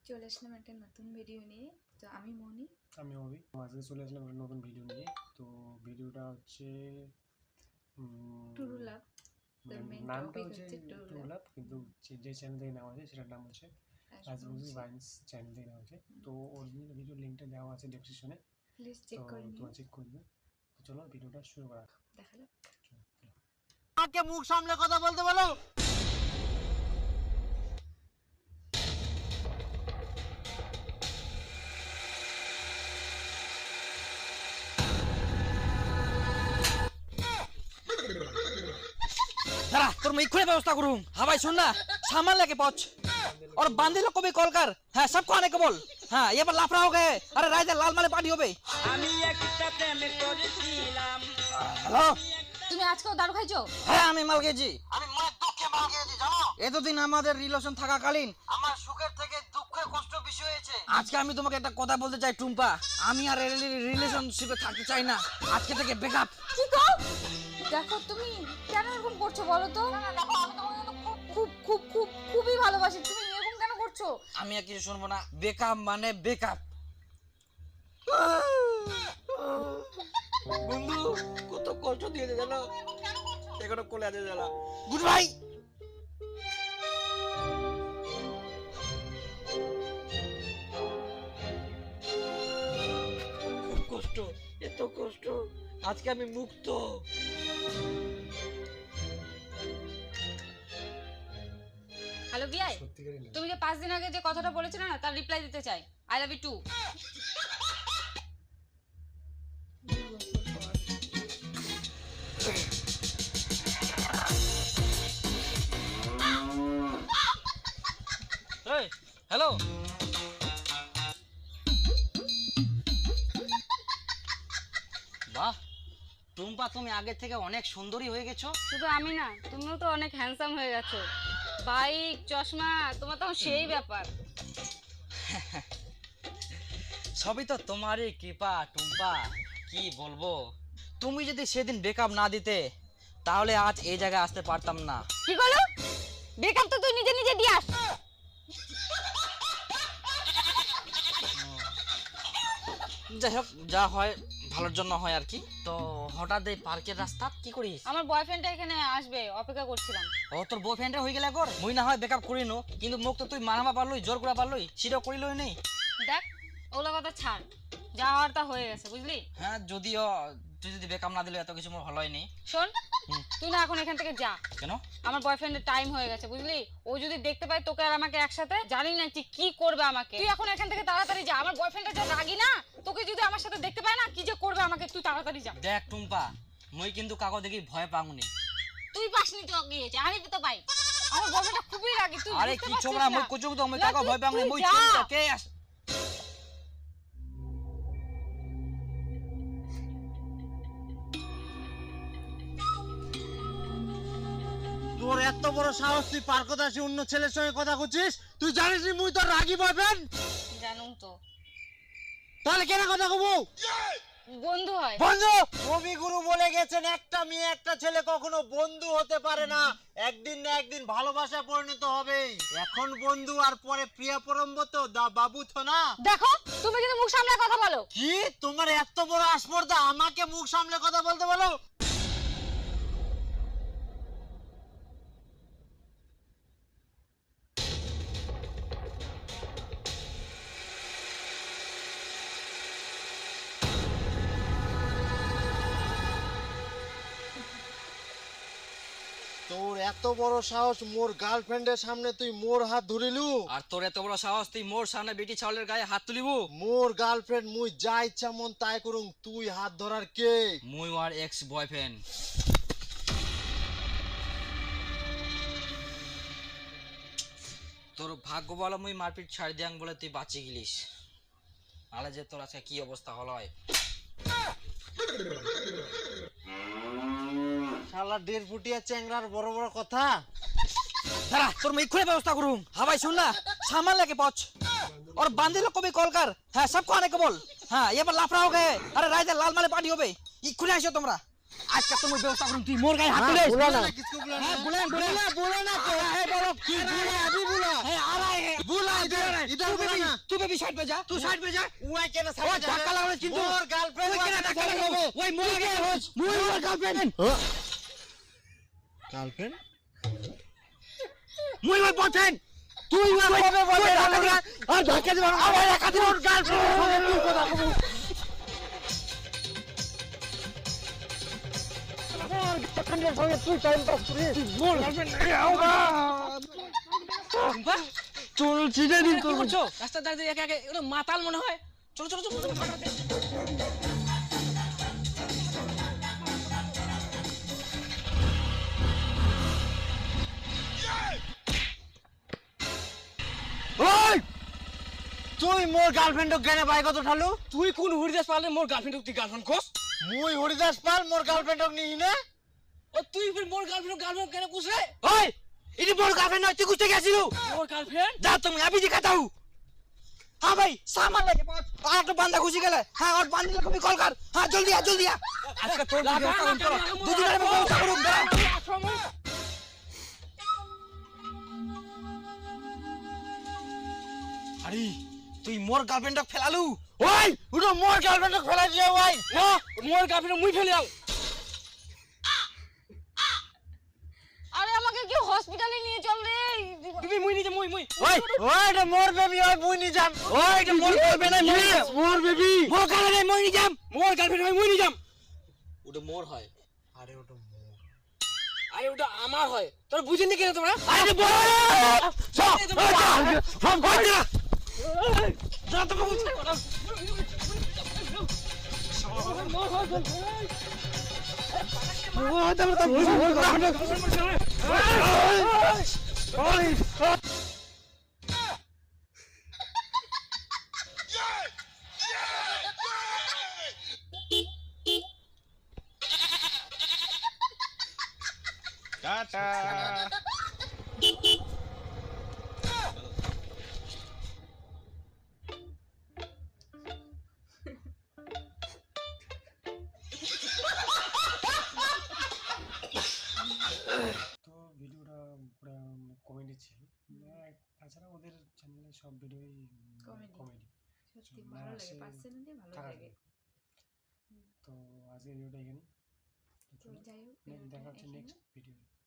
চলে আসলাম একটা নতুন ভিডিও নিয়ে। তো আমি মনি, আমি অভি, আজকে চলে আসলাম একটা নতুন ভিডিও নিয়ে। তো ভিডিওটা হচ্ছে টুরু লাভ। নামটা হচ্ছে টুরু লাভ, কিন্তু যে চ্যানেল থেকে নেওয়া আছে সেটার নাম হচ্ছে রাজবংশী ভাইন্স চ্যানেল থেকে নেওয়া আছে। তো অরিজিনাল ভিডিও লিঙ্কটা দেওয়া আছে ডেসক্রিপশনে, প্লিজ চেক করে নিন। তোমরা চেক করে নিও। তো চলো ভিডিওটা শুরু করা যাক। দেখা যাক। আমাকে মুখ সামলে কথা বলতে বলো। দাঁড়া, তোর मैं खुले व्यवस्था करूँ। हाँ भाई सुन ना, सामान लेके पहुंच और बांदी लोग को भी कॉल कर। हाँ सबको आने को बोल। हाँ ये पर लाफड़ा हो गए। अरे राइट लाल माले पार्टी हो गई। हेलो, তুমি আজকেও দারু খাইছো? হ্যাঁ আমি মাল খেয়েছি। আমি মনে দুঃখে মাল খেয়েছি জানো। এতদিন আমাদের রিলেশন থাকাকালীন আমার সুখের থেকে দুঃখের কষ্ট বেশি হয়েছে। আজকে আমি তোমাকে একটা কথা বলতে চাই টুম্পা, আমি আর রিলেশনশিপে থাকতে চাই না। আজকে থেকে ব্রেকআপ। কি গো? দেখো তুমি কেন এরকম করছো বলো তো? আমি তোমাকে খুব খুব খুব খুবই ভালোবাসি, তুমি এরকম কেন করছো? আমি আর কিছু শুনবো না। ব্রেকআপ মানে ব্রেকআপ। বন্ধু কত কষ্ট দিয়েছে জানো, এখনো কোলে আছে জানা। Good bye. খুব কষ্ট, এত কষ্ট, আজকে আমি মুক্ত। হ্যালো বিআই, সত্যিকারই না, তুমি যে 5 দিন আগে যে কথাটা বলেছিলে না তার রিপ্লাই দিতে চাই। I love you too. এই হ্যালো, বাহ টুম্পা, তুমি আগের থেকে অনেক সুন্দরী হয়ে গেছো। শুধু আমি না, তুমিও তো অনেক হ্যান্ডসাম হয়ে গেছো। বাইক, চশমা, তোমার তো সেই ব্যাপার। সবই তো তোমারই কৃপা টুম্পা, কি বলবো। তুমি যদি সেদিন ব্রেকআপ না দিতে তাহলে আজ এই জায়গায় আসতে পারতাম না। কি করলো? ব্রেকআপ তো তুই নিজে নিজে দিয়ে আস। যাই হোক, যা হয় ভালোর জন্য হয় আর কি। তো হঠাৎ এই পার্কের রাস্তা কি করিস? আমার বয়ফ্রেন্ডটা এখানে আসবে, অপেক্ষা করছিলাম। ও তোর বয়ফ্রেন্ডের হয়ে গেলে একর মুই না হয় ব্রেকআপ করিনো, কিন্তু মুখ তো তুই মানাবা পারলই, জোর করে পারলই, সেটাও করিলই নেই। দেখ ওগুলো কথা ছাড়, যা হওয়ার তা হয়ে গেছে, বুঝলি? হ্যাঁ যদিও তুই যদি ব্রেকআপ না দিলে এত কিছু মোর ভালোই নেই। শোন, তুই না এখন এখান থেকে যা। কেন? আমার বয়ফ্রেন্ডের টাইম হয়ে গেছে, বুঝলি? ও যদি দেখতে পায় তোকে আর আমাকে একসাথে, জানি না তুই কি করবে আমাকে। তুই এখন এখান থেকে তাড়াতাড়ি যা। আমার বয়ফ্রেন্ডটা যা রাগি না, তোকে যদি আমার সাথে দেখতে পায় না, কি যে করবে আমাকে। তুই তাড়াতাড়ি যা। দেখ টুম্পা, মুই কিন্তু কাকো দেখি ভয় পাগুনি। তুই পাসনি তো গিয়েছে, আমি তো পাই। আমার বয়ফ্রেন্ডটা খুবই রাগি, তুই আরে বুঝতে কি পারছিস ছোবড়া, না? মুই কুচুক তো মুই কাকো ভয় পাগুনি, তুই মুই যা। চিন্তা কে আস। তোর এত বড় সাহস, তুই পার্কতে আসি অন্য ছেলের সঙ্গে কথা করছিস? তুই জানিস নি মুই তোর রাগি বয়ফ্রেন্ড? জানুম তো, তাহলে কেন কথা কব? বন্ধু হয়। বন্ধু? কবিগুরু বলে গেছেন একটা মেয়ে একটা ছেলে কখনো বন্ধু হতে পারে না, একদিন না একদিন ভালোবাসা পরিণত হবেই। এখন বন্ধু আর পরে প্রিয়া পরম্বত দা বাবু তো না। দেখো তুমি কিন্তু মুখ সামলে কথা বলো। কি তোমার এত বড় আসপর্দা, আমাকে মুখ সামলে কথা বলতে বলো? তোর এত বড় সাহস, মোর গার্লফ্রেন্ডের সামনে তুই মোর হাত ধরিলু? আর তোর এত বড় সাহস, তুই মোর সামনে বেটি চাউলের গায়ে হাত তুলিবু? মোর গার্লফ্রেন্ড, মুই যা ইচ্ছা মন তাই করুম, তুই হাত ধরার কে? মুই আর এক্স বয়ফ্রেন্ড। তোর ভাগ্য বলো মুই মারপিট ছাড় দিয়াং বলে তুই বাঁচি গেলিস, নাহলে যে তোর আজকে কি অবস্থা হলো হয়। শালা 1.5 ফুটিয়া চ্যাংড়ার বড় বড় কথা। दाঁড়া, তোর मैं खुले व्यवस्था करूँ। हाँ भाई सुन ना, सामान लेके पहुंच और बांदी लोग को भी कॉल कर। हाँ सबको आने को बोल। हाँ ये पर लाफड़ा हो गए। अरे राइट लाल माले पार्टी हो गई। ये खुले आइसो তোমরা। আজকে তুমি ব্যবস্থা করুন, তুই মোর গায়ে হাত তুলিস। बोला ना किसको बुलाना? হ্যাঁ বুলান বুলান बोला ना तो है, बोलो की बुला, अभी बुला। হ্যাঁ আরাই হে बुला इधर। इधर बोला ना तू बेबी साइड पे जा तू साइड पे जा ওই কেন ওই সাইডে যাবে ধাক্কা লাগালে কিন্তু ওর গার্লফ্রেন্ড ওই কেন ধাক্কা লাগাবে ওই মোর গার্লফ্রেন্ড গার্লফ্রেন্ড মুই ওই বয়ফ্রেন্ড তুই ওই কবে বলে আর ধাক্কা দিবা আবার একা দিবা গার্লফ্রেন্ড তুই কথা কব তুই টাইম পাস করিস মোর গার্লফ্রেন্ড চল চিনে দিন তো করছো রাস্তা দাঁড়িয়ে একা একা এটা মাতাল মনে হয় চলো চলো চলো ওই তুই মোর গার্লফ্রেন্ডক কেন বাইকত উঠালু তুই কোন হরিদাস পালে মোর গার্লফ্রেন্ড তুই গার্লফ্রেন্ড কোস মুই হরিদাস পাল মোর গার্লফ্রেন্ডক নিহি না ও তুই ফির মোর গার্লফ্রেন্ড কেন কুছ রে ওই ইনি মোর গার্লফ্রেন্ড নয় তুই কুছ থেকে আসিলু মোর গার্লফ্রেন্ড যা তুমি अभी दिखाता हूं हां भाई सामान लेके पहुंच और तो बंदा घुसी गेले हां और बंदे को भी कॉल कर हां जल्दी आ आज का तोड़ वीडियो काम करो दो दिन में पहुंचा करूंगा अरे তুই মোর গার্লফ্রেন্ডক ফেলালু ওই উটো মোর গার্লফ্রেন্ডক ফেলাই দিয়া ওই না মোর গার্লফ্রেন্ড মুই ফেলাল আরে আমাকে কি হসপিটালে নিয়ে চল রে তুমি মুই নিতে মুই ওই ওইটা মোর বেবি ওই মুই নি যাম ওইটা মোর গার্লফ্রেন্ড নাই মুই মোর বেবি মোর গার্লফ্রেন্ড নাই মুই নি যাম মোর গার্লফ্রেন্ড হয় মুই নি যাম ওটা মোর হয় আরে ওটা মোর আরে ওটা আমার হয় তোর বুঝিনি কেন তোমরা আরে বল ফোন কর না যা তো বুঝছ টাটা তো ভিডিওটা পুরো কমেডি ছিল তাছাড়া ওদের চ্যানেলে সব ভিডিওই কমেডি সত্যি ভালো লাগে পার্সোনালি ভালো লাগে তো আজকের ভিডিওটা এখানে তো যাই হোক দেখা হচ্ছে এখানে নেক্সট ভিডিও